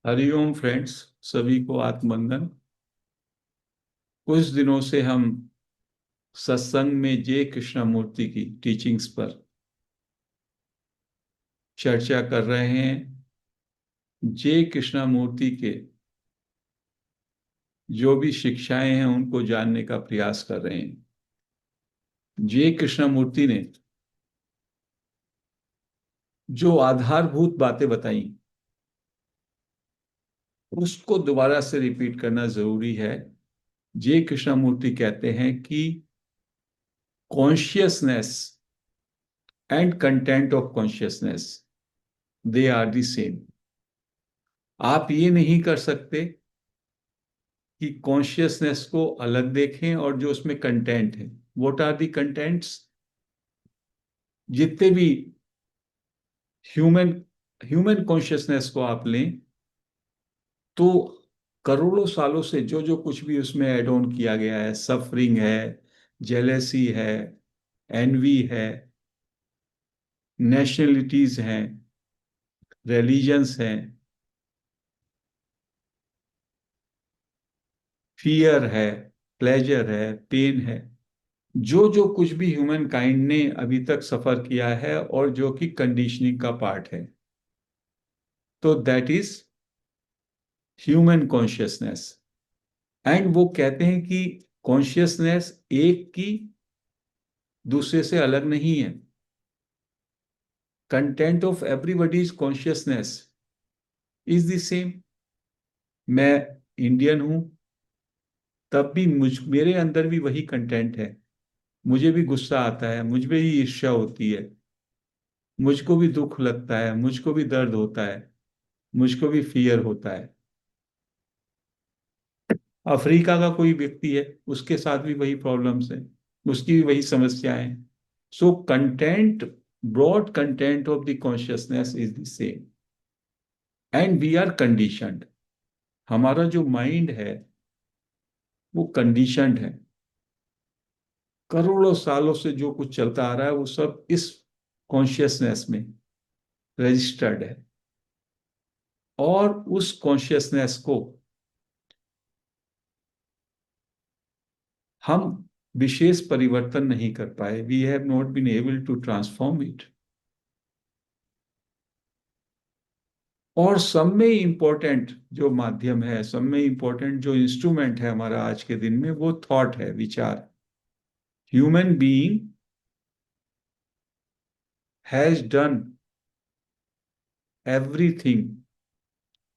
Hariom friends. सभी को आत्मबंधन। कुछ दिनों से हम सत्संग में जे कृष्णमूर्ति की टीचिंग्स पर चर्चा कर रहे हैं। जे कृष्णमूर्ति के जो भी शिक्षाएं हैं उनको जानने का प्रयास कर रहे हैं। जे कृष्णमूर्ति ने जो आधारभूत बातें बताई उसको दोबारा से रिपीट करना जरूरी है। जे कृष्णमूर्ति कहते हैं कि consciousness and content of consciousness they are the same. आप ये नहीं कर सकते कि कॉन्शियसनेस को अलग देखें और जो उसमें कंटेंट है। What are the contents? जितने भी ह्यूमन ह्यूमन कॉन्शियसनेस को आप लें तो करोड़ों सालों से जो जो कुछ भी उसमें ऐड ऑन किया गया है, सफरिंग है, जेलेसी है, एनवी है, नेशनलिटीज हैं, रिलीजन्स हैं, फियर है, प्लेजर है, पेन है, जो जो कुछ भी ह्यूमन काइंड ने अभी तक सफर किया है और जो कि कंडीशनिंग का पार्ट है, तो that is human consciousness. And वो कहते हैं कि कॉन्शियसनेस एक की दूसरे से अलग नहीं है। Content of everybody's consciousness is the same. मैं इंडियन हूं, तब भी मेरे अंदर भी वही कंटेंट है। मुझे भी गुस्सा आता है, मुझ में भी ईर्ष्या होती है, मुझको भी दुख लगता है, मुझको भी दर्द होता है, मुझको भी फियर होता है। अफ्रीका का कोई व्यक्ति है, उसके साथ भी वही प्रॉब्लम्स है, उसकी भी वही समस्याएं। So content, broad content of the consciousness is the same and we are conditioned. हमारा जो माइंड है वो कंडीशनड है। करोड़ों सालों से जो कुछ चलता आ रहा है वो सब इस कॉन्शियसनेस में रजिस्टर्ड है। और उस कॉन्शियसनेस को हम विशेष परिवर्तन नहीं कर पाए। We have not been able to transform it. और सब में इंपॉर्टेंट जो माध्यम है, सब में इंपॉर्टेंट जो इंस्ट्रूमेंट है हमारा आज के दिन में, वो थॉट है, विचार। Human being has done everything,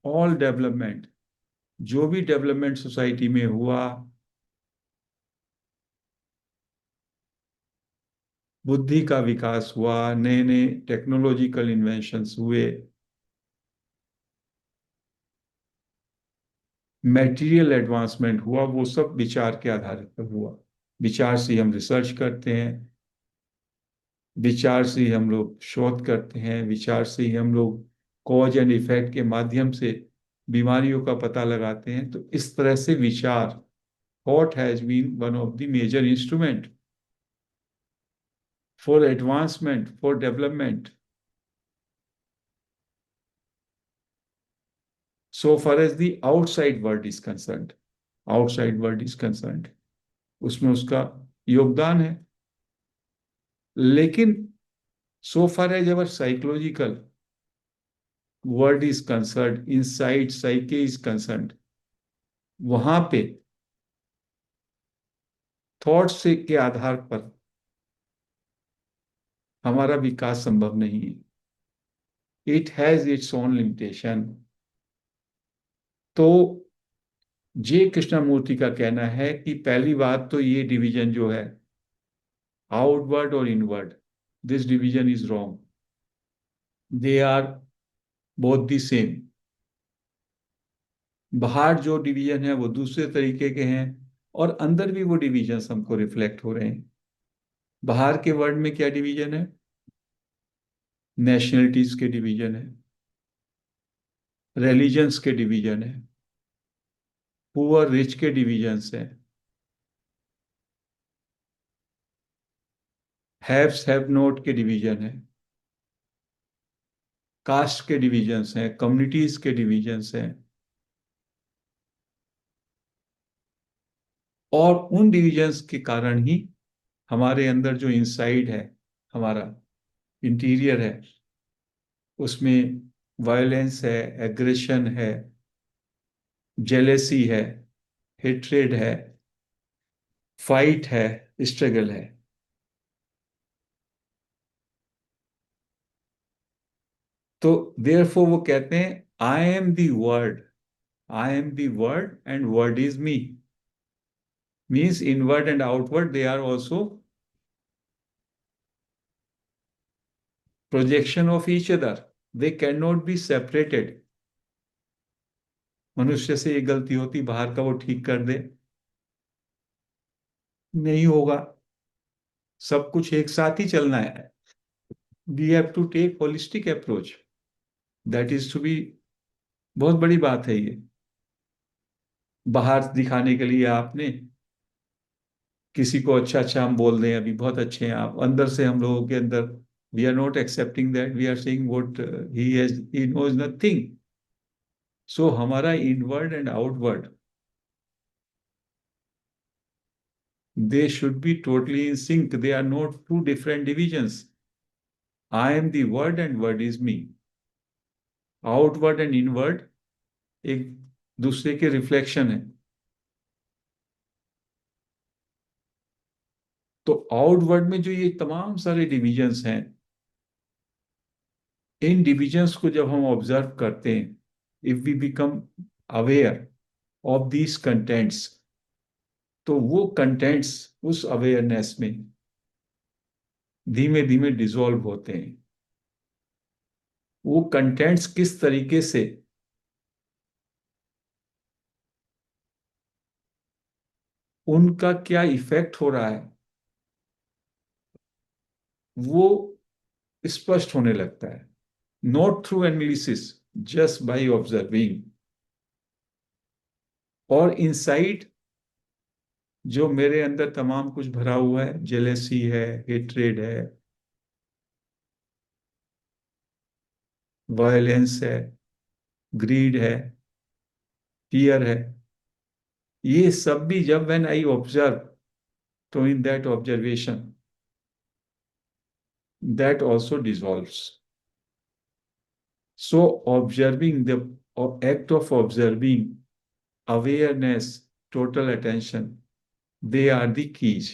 all development, जो भी डेवलपमेंट सोसाइटी में हुआ, बुद्धि का विकास हुआ, नए नए टेक्नोलॉजिकल इन्वेंशंस हुए, मटेरियल एडवांसमेंट हुआ, वो सब विचार के आधार पर हुआ। विचार से हम रिसर्च करते हैं, विचार से ही हम लोग शोध करते हैं, विचार से ही हम लोग कॉज एंड इफेक्ट के माध्यम से बीमारियों का पता लगाते हैं। तो इस तरह से विचार, thought has been one of the major instrument for advancement, for development. So far as the outside world is concerned, outside world is concerned, उसमें उसका योगदान है। लेकिन so far as our psychological world is concerned, inside psyche is concerned, वहां पे thoughts से के आधार पर हमारा विकास संभव नहीं है। It has its own limitation. तो जे कृष्णमूर्ति का कहना है कि पहली बात तो ये डिवीजन जो है, आउटवर्ड और inward, this division is wrong. They are both the same. बाहर जो डिवीजन है वो दूसरे तरीके के हैं और अंदर भी वो डिवीजन हमको रिफ्लेक्ट हो रहे हैं। बाहर के वर्ल्ड में क्या डिवीजन है? नेशनलिटीज के डिवीजन है, रिलीजन्स के डिवीजन है, पुअर रिच के डिवीजन्स हैं, हैव्स हैव नॉट के डिवीजन है। कास्ट के डिविजन्स हैं, कम्युनिटीज के डिविजन्स हैं, और उन डिविजन्स के कारण ही हमारे अंदर जो इनसाइड है, हमारा इंटीरियर है, उसमें वायलेंस है, एग्रेशन है, जेलेसी है, हेट्रेड है, फाइट है, स्ट्रगल है। तो देयरफॉर वो कहते हैं I am the word, I am the word and word is me. Means inward and outward they are also projection of each other, they can not be separated. मनुष्य से ये गलती होती, बाहर का वो ठीक कर दे, नहीं होगा। सब कुछ एक साथ ही चलना है। We have to take holistic approach, that is to be, बहुत बड़ी बात है ये। बाहर दिखाने के लिए आपने किसी को अच्छा अच्छा हम बोल दें, अभी बहुत अच्छे हैं आप, अंदर से हम लोगों के अंदर we are not accepting that, we are saying what he has, he knows nothing. So हमारा inward and outward, they should be totally in sync. They are not two different divisions. I am the word and word is me. Outward and inward एक दूसरे के reflection है। तो outward में जो ये तमाम सारे डिविजन्स हैं, इन डिविजन्स को जब हम ऑब्जर्व करते हैं, if we become aware of these contents, तो वो कंटेंट्स उस अवेयरनेस में धीमे धीमे डिसॉल्व होते हैं। वो कंटेंट्स किस तरीके से उनका क्या इफेक्ट हो रहा है, वो स्पष्ट होने लगता है। Not through analysis, just by observing. और इनसाइड जो मेरे अंदर तमाम कुछ भरा हुआ है, जेलेसी है, हेट्रेड है, वायलेंस है, ग्रीड है, फियर है, ये सब भी जब व्हेन आई ऑब्जर्व, तो in that observation that also dissolves. So observing, the act of observing, awareness, total attention, they are the keys.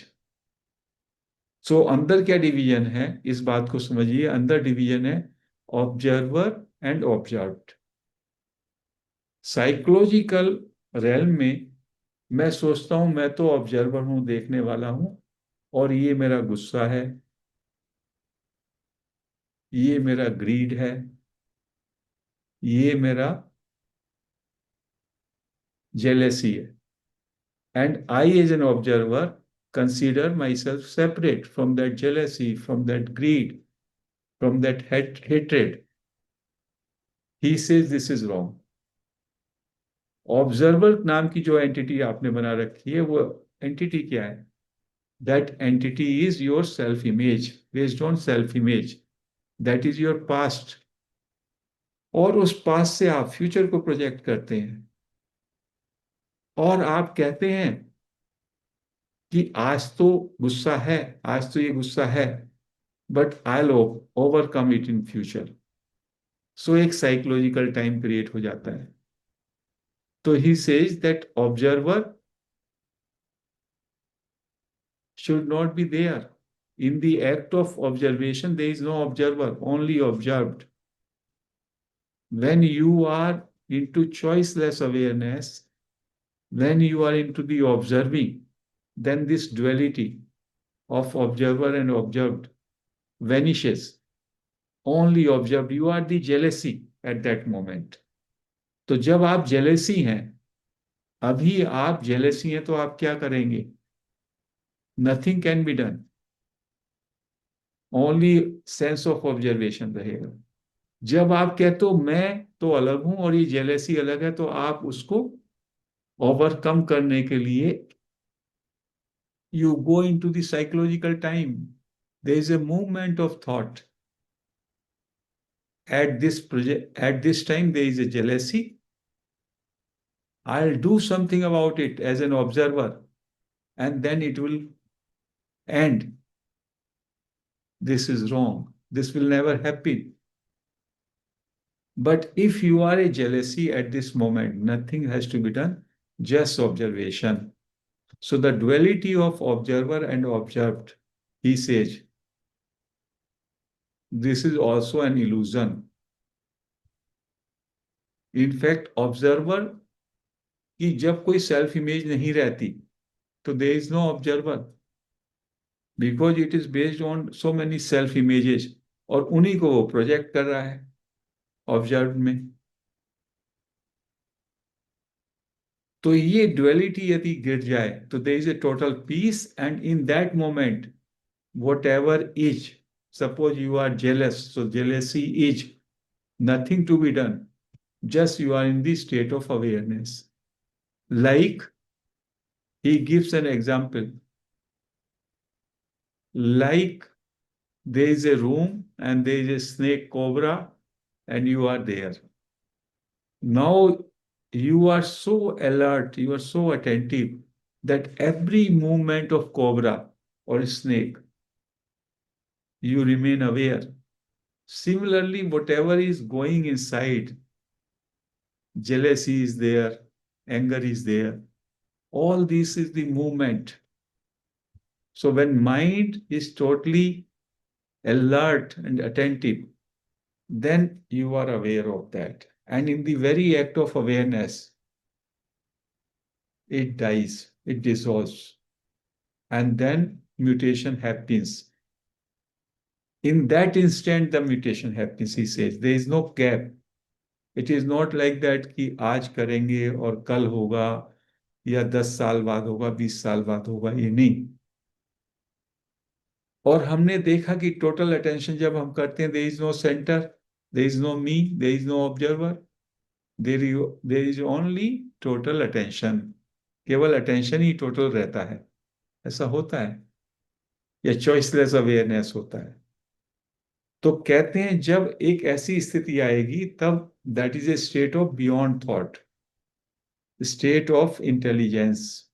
सो अंदर क्या डिवीजन है, इस बात को समझिए। अंदर डिवीजन है observer and observed. Psychological realm में मैं सोचता हूं मैं तो ऑब्जर्वर हूं, देखने वाला हूं, और ये मेरा गुस्सा है, ये मेरा ग्रीड है, ये मेरा जेलेसी है। And I as an observer consider myself separate from that jealousy, from that greed, from that hatred. He says this is wrong. Observer नाम की जो एंटिटी आपने बना रखी है, वो एंटिटी क्या है? That entity is your self image, based on self image, that is your past. और उस पास्ट से आप फ्यूचर को प्रोजेक्ट करते हैं, और आप कहते हैं कि आज तो गुस्सा है, आज तो ये गुस्सा है, but I will overcome it in future. So एक साइकोलॉजिकल टाइम क्रिएट हो जाता है। तो he says that observer should not be there. In the act of observation, there is no observer, only observed. When you are into choiceless awareness, when you are into the observing, then this duality of observer and observed vanishes. Only observed. You are the jealousy at that moment. तो जब आप jealousy हैं, अभी आप jealousy हैं, तो आप क्या करेंगे? Nothing can be done, only sense of observation रहेगा। जब आप कहते हो मैं तो अलग हूं और ये जेलेसी अलग है, तो आप उसको ओवरकम करने के लिए you go into the psychological time, there is a movement of thought. at this project, at this time, there is a jealousy. I'll do something about it as an observer, and then it will end. This is wrong. This will never happen. But if you are a jealousy at this moment, nothing has to be done, just observation. So the duality of observer and observed, he says, this is also an illusion. In fact, observer की जब कोई self image नहीं रहती, तो there is no observer, because it is based on so many self images, और उन्हीं को वो प्रोजेक्ट कर रहा है ऑब्जर्व में. तो ये ड्युअलिटी यदि गिर जाए तो there is a total peace, and in that moment whatever is, suppose you are jealous, so jealousy is nothing to be done, just you are in the state of awareness. Like, he gives an example, like there is a room and there is a snake cobra and you are there. Now you are so alert, you are so attentive that every movement of cobra or snake, you remain aware. Similarly, whatever is going inside, jealousy is there, anger is there, all this is the movement. So when mind is totally alert and attentive, then you are aware of that. And in the very act of awareness, it dies, it dissolves, and then mutation happens. In that instant, the mutation happens, he says. There is no gap. It is not like that कि आज करेंगे और कल होगा या 10 साल बाद होगा, 20 साल बाद होगा, ये नहीं. और हमने देखा कि टोटल अटेंशन जब हम करते हैं, there is no centre, there is no me, there is no observer, there is only total attention. केवल अटेंशन ही टोटल रहता है. ऐसा होता है या चॉइसलेस अवेयरनेस होता है. तो कहते हैं जब एक ऐसी स्थिति आएगी तब that is A state of beyond thought, state of intelligence,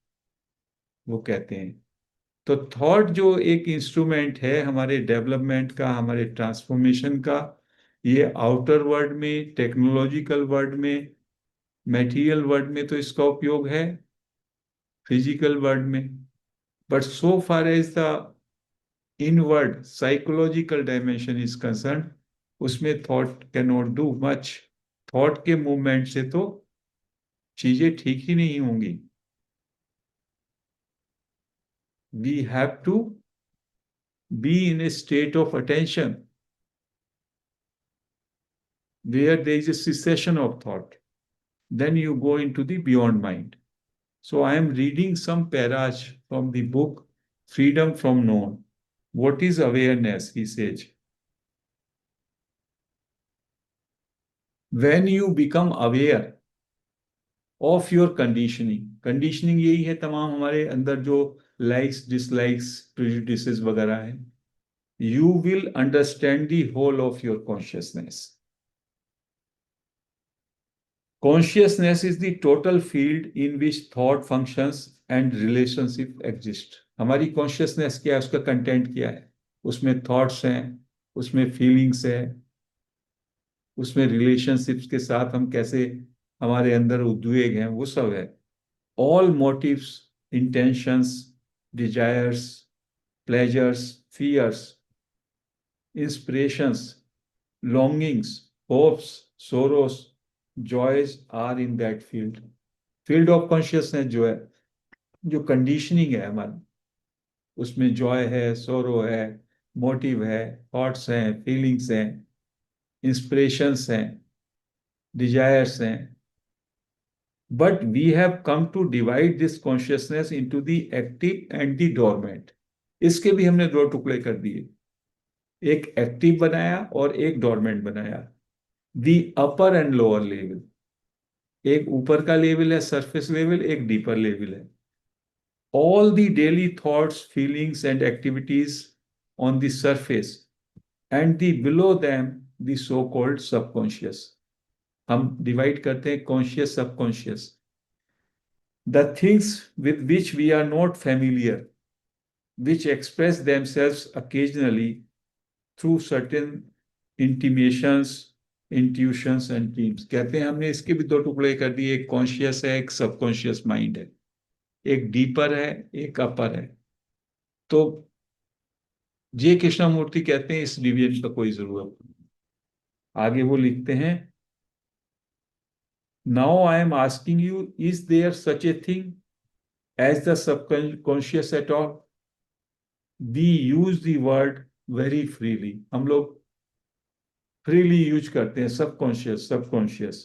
वो कहते हैं. तो थॉट जो एक इंस्ट्रूमेंट है हमारे डेवलपमेंट का, हमारे ट्रांसफॉर्मेशन का, ये आउटर वर्ल्ड में, टेक्नोलॉजिकल वर्ल्ड में, मटेरियल वर्ल्ड में तो इसका उपयोग है, फिजिकल वर्ल्ड में. But so far as the inward psychological dimension is concern, उसमें thought can not do much. Thought के मूवमेंट से तो चीजें ठीक ही नहीं होंगी. We have to be in a state of attention where there is a cessation of thought. Then you go into the beyond mind. So I am reading some paras from the book Freedom from Known. What is awareness? He says, when you become aware of your conditioning, conditioning यही है तमाम हमारे अंदर जो likes, dislikes, prejudices वगैरह है, you will understand the whole of your consciousness. Consciousness is the total field in which thought functions and relationship exist. हमारी consciousness क्या है, उसका कंटेंट क्या है, उसमें thoughts हैं, उसमें feelings हैं, उसमें relationships के साथ हम कैसे हमारे अंदर उद्वेग हैं, वो सब है. All motives, intentions, desires, pleasures, fears, inspirations, longings, hopes, sorrows, joys are in that field. Field of consciousness जो है, जो कंडीशनिंग है हमारी, उसमें जॉय है, सोरो है, मोटिव है, थॉट्स हैं, फीलिंग्स हैं, इंस्पिरेशंस हैं, डिजायर्स हैं. But we have come to divide this consciousness into the active and the dormant. इसके भी हमने दो टुकड़े कर दिए, एक एक्टिव बनाया और एक डोरमेंट बनाया. The upper and lower level, एक ऊपर का लेवल है सरफेस लेवल, एक डीपर लेवल है. All the daily thoughts, feelings and activities on the surface and the below them the so called subconscious. हम डिवाइड करते हैं conscious subconscious. The things with which we are not familiar, which express themselves occasionally through certain intimations, intuitions and dreams। कहते हैं हमने इसके भी दो टुकड़े कर दिए, एक कॉन्शियस है, एक सबकॉन्शियस माइंड है, एक डीपर है, एक अपर है। तो जे कृष्णमूर्ति कहते हैं इस डिवीजन का कोई जरूरत नहीं। आगे वो लिखते हैं, now I am asking you, is there such a thing as the subconscious at all? We use the word very freely. हम लोग फ्रीली यूज करते हैं subconscious subconscious.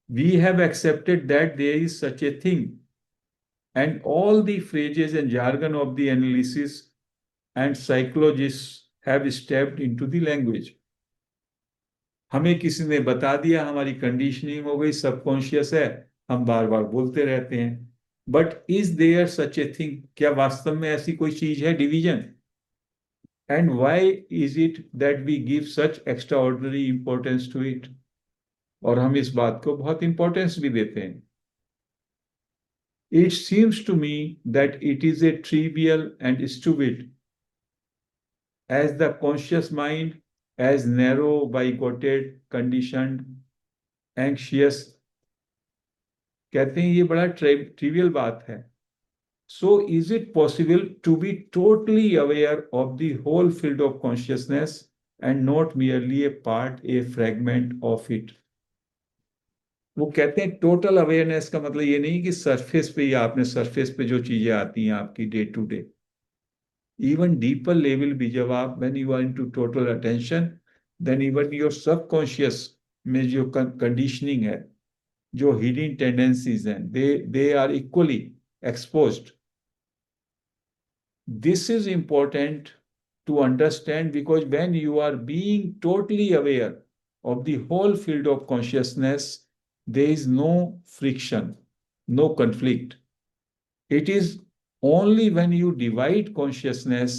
We have accepted that there is such a thing, and all the phrases and jargon of the analysis and psychologists have stepped into the language। हमें किसी ने बता दिया, हमारी कंडीशनिंग हो गई, सबकॉन्शियस है, हम बार बार बोलते रहते हैं। But is there such a thing, क्या वास्तव में ऐसी कोई चीज है division? And why is it that we give such extraordinary importance to it? और हम इस बात को बहुत इंपॉर्टेंस भी देते हैं। It seems to me that it is a trivial and stupid as the conscious mind, as narrow, bigoted, conditioned, anxious। कहते हैं ये बड़ा ट्रिवियल बात है। So is it possible to be totally aware of the whole field of consciousness and not merely a part, a fragment of it? वो कहते हैं total awareness का मतलब ये नहीं कि सरफेस पे, या आपने सरफेस पे जो चीजें आती हैं आपकी day to day, even deeper level भी जब आप, when you are into total attention, then even your subconscious में जो कंडीशनिंग है, जो हिडन टेंडेंसीज हैं, they are equally exposed. This is important to understand, because when you are being totally aware of the whole field of consciousness, there is no friction, no conflict. It is only when you divide consciousness,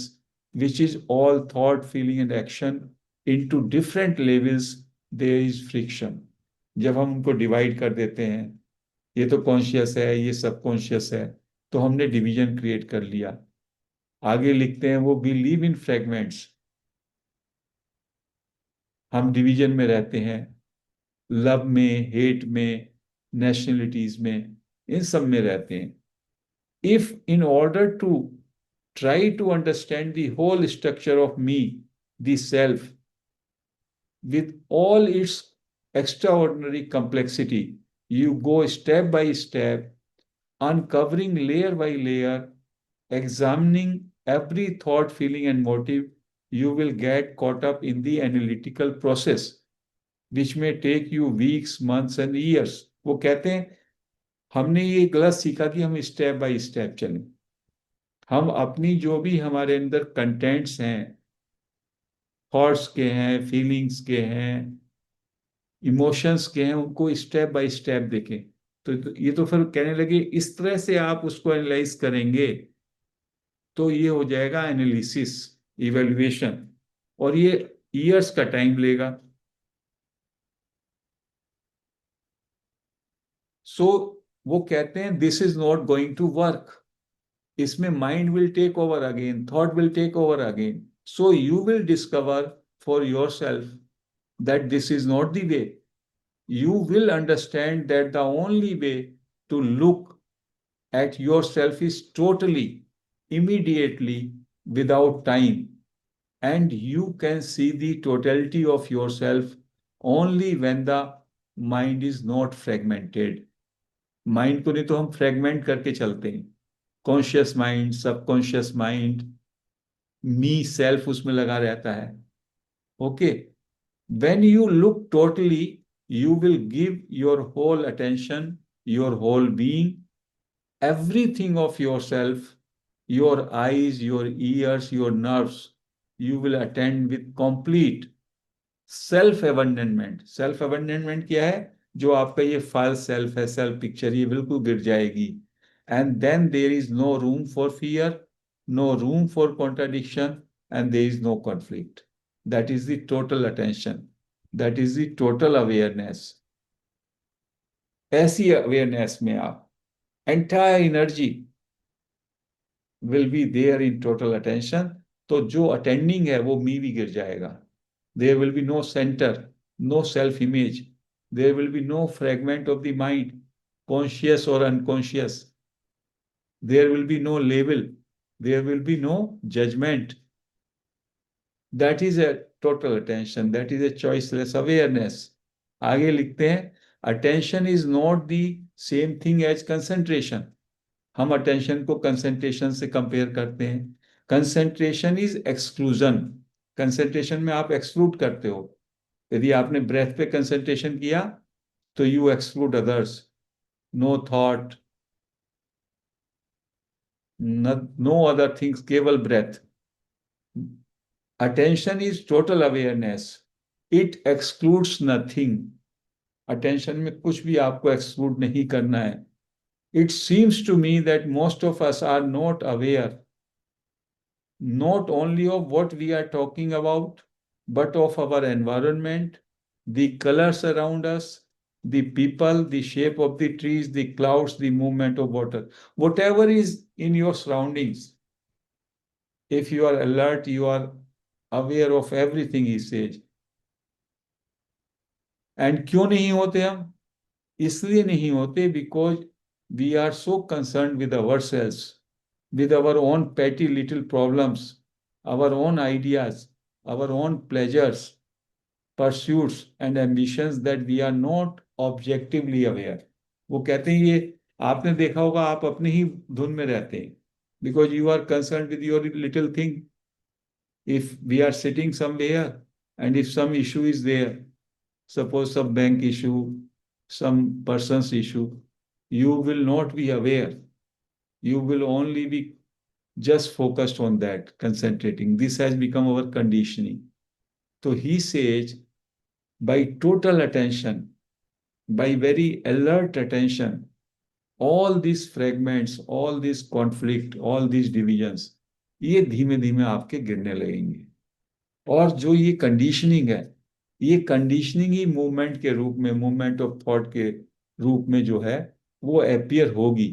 which is all thought, feeling and action, into different levels, there is friction। जब हम उनको divide कर देते हैं, ये तो conscious है, ये सबकॉन्शियस है, तो हमने डिवीजन क्रिएट कर लिया। आगे लिखते हैं वो, वी लिव इन फ्रेगमेंट्स। हम डिवीजन में रहते हैं, लव में, हेट में, नेशनलिटीज में, इन सब में रहते हैं। If in order to try to understand the whole structure of me, the self, with all its extraordinary complexity, you go step by step, uncovering layer by layer, examining every thought, feeling, and motive. You will get caught up in the analytical process, which may take you weeks, months, and years। वो कहते हैं हमने ये गलत सीखा कि हम step by step चलें। हम अपनी जो भी हमारे अंदर कंटेंट्स हैं, थॉट्स के हैं, फीलिंग्स के हैं, इमोशंस के हैं, उनको स्टेप बाय स्टेप देखें। तो ये तो फिर कहने लगे इस तरह से आप उसको एनालाइज करेंगे तो ये हो जाएगा एनालिसिस, इवेल्युएशन, और ये ईयर्स का टाइम लेगा। सो वो कहते हैं this is not going to work. इसमें mind will take over again, thought will take over again. So you will discover for your self that this is not the way. You will understand that the only way to look at yourself is totally, immediately, without time. And you can see the totality of yourself only when the mind is not fragmented। Mind को नहीं तो हम fragment करके चलते हैं, conscious mind, subconscious mind, मी self उसमें लगा रहता है। Okay, when you look totally, you will give your whole attention, your whole being, everything of yourself, your eyes, your ears, your nerves, you will attend with complete self abandonment। Self abandonment क्या है? जो आपका ये false self है, self picture, ये बिल्कुल गिर जाएगी। and then there is no room for fear, no room for contradiction, and there is no conflict। that is the total attention। That is the total awareness. ऐसी awareness में आप entire energy will be there in total attention. तो जो attending है वो me भी गिर जाएगा। There will be no centre, no self image, there will be no fragment of the mind, conscious और unconscious. There will be no label, there will be no judgement. That is a total attention, that is a choiceless awareness. आगे लिखते हैं, attention is not the same thing as concentration. हम attention को concentration से compare करते हैं। Concentration is exclusion. Concentration में आप एक्सक्लूड करते हो। यदि आपने ब्रेथ पे कंसंट्रेशन किया तो you exclude others. No thought, no other things, केवल breath. Attention is total awareness, it excludes nothing. Attention में कुछ भी आपको एक्सक्लूड नहीं करना है। It seems to me that most of us are not aware not only of what we are talking about, but of our environment, the colors around us, the people, the shape of the trees, the clouds, the movement of water. Whatever is in your surroundings, if you are alert, you are aware of everything, he says. And क्यों नहीं होते हम? इसलिए नहीं होते because we are so concerned with ourselves, with our own petty little problems, our own ideas, our own pleasures, pursuits and ambitions that we are not objectively aware. वो कहते हैं ये आपने देखा होगा, आप अपने ही धुन में रहते हैं because you are concerned with your little thing. If we are sitting somewhere and if some issue is there, suppose some bank issue, some person's issue, you will not be aware. You will only be just focused on that, concentrating. This has become our conditioning. So he says, by total attention, by very alert attention, all these fragments, all this conflict, all these divisions, ये धीमे धीमे आपके गिरने लगेंगे। और जो ये conditioning है, ये कंडीशनिंग ही मूवमेंट के रूप में, मूवमेंट ऑफ थॉट के रूप में जो है वो अपीयर होगी।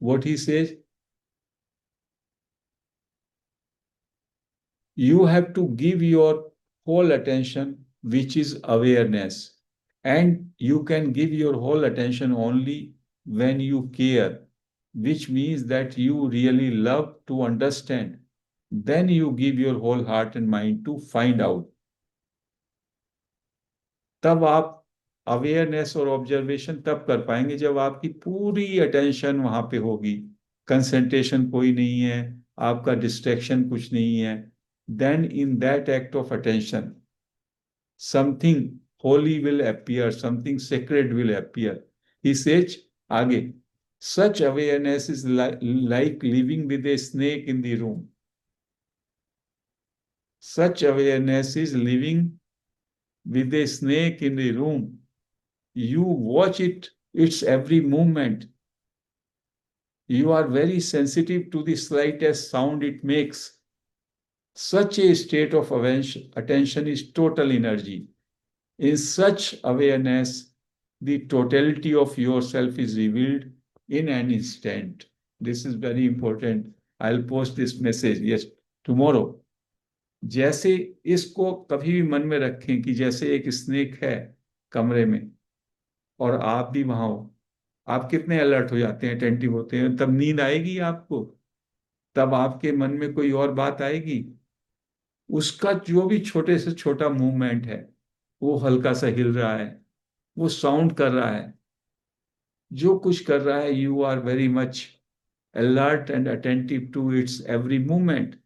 What he says, you have to give your whole attention, which is awareness. And you can give your whole attention only when you care, which means that you really love to understand. Then you give your whole heart and mind to find out. तब आप awareness और observation तब कर पाएंगे जब आपकी पूरी attention वहां पे होगी, कंसंट्रेशन कोई नहीं है, आपका डिस्ट्रैक्शन कुछ नहीं है। Then in that act of attention something holy will appear, something sacred will appear. He says आगे, such awareness is like living with a snake in the room. Such awareness is living with a snake in the room. You watch it, its every movement. You are very sensitive to the slightest sound it makes. Such a state of attention is total energy. In such awareness, the totality of yourself is revealed in an instant. This is very important. I'll post this message, yes, tomorrow. जैसे इसको कभी भी मन में रखें कि जैसे एक स्नेक है कमरे में और आप भी वहां हो, आप कितने अलर्ट हो जाते हैं, अटेंटिव होते हैं। तब नींद आएगी आपको, तब आपके मन में कोई और बात आएगी, उसका जो भी छोटे से छोटा मूवमेंट है, वो हल्का सा हिल रहा है, वो साउंड कर रहा है, जो कुछ कर रहा है, you are very much alert and attentive to its every movement.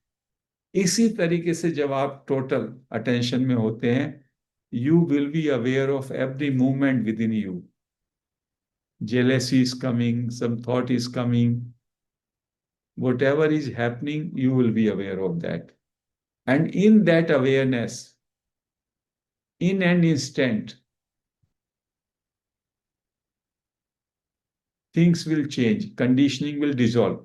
इसी तरीके से जब आप टोटल अटेंशन में होते हैं, you will be aware of every movement with in you. Jealousy is coming, some thought is coming, whatever is happening, you will be aware of that. And in that awareness, in an instant, things will change, conditioning will dissolve,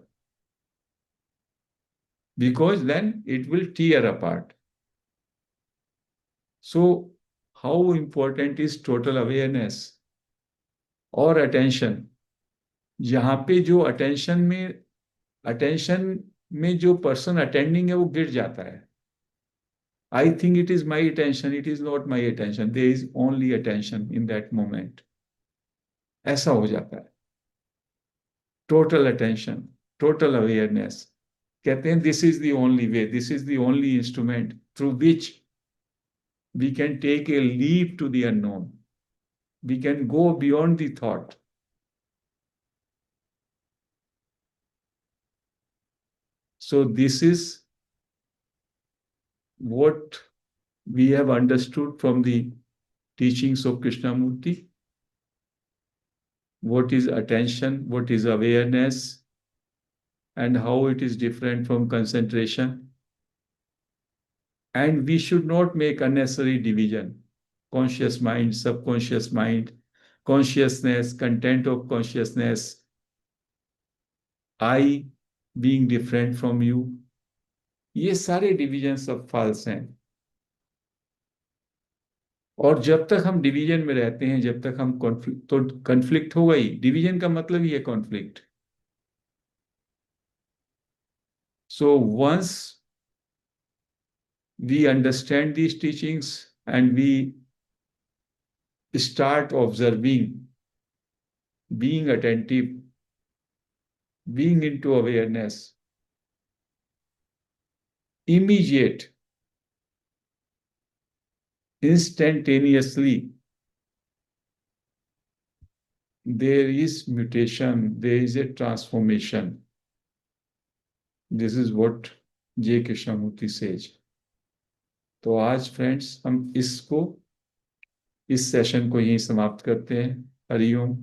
because then it will tear apart. So, how important is total awareness और attention. यहाँ पे जो attention में जो person attending है वो गिर जाता है। I think it is my attention, it is not my attention, there is only attention in that moment, ऐसा हो जाता है। टोटल अटेंशन, टोटल अवेयरनेस, कहते हैं this is the only way, this is the only instrument through which we can take a leap to the unknown, we can go beyond the thought. So this is what we have understood from the teachings of Krishnamurti. What is attention, what is awareness, and how it is different from concentration. And we should not make unnecessary division. Conscious mind, subconscious mind, consciousness, content of consciousness, I being different from you. ये सारे division सब false हैं। और जब तक हम division में रहते हैं, जब तक हम कॉन्फ्लिक्ट, तो कॉन्फ्लिक्ट होगा ही। डिवीजन का मतलब ही है conflict. So once we understand these teachings and we start observing, being attentive, being into awareness, immediate, instantaneously, there is mutation, there is a transformation. This is what J. Krishnamurti says. तो आज friends हम इस session को यहीं समाप्त करते हैं। हरिओम।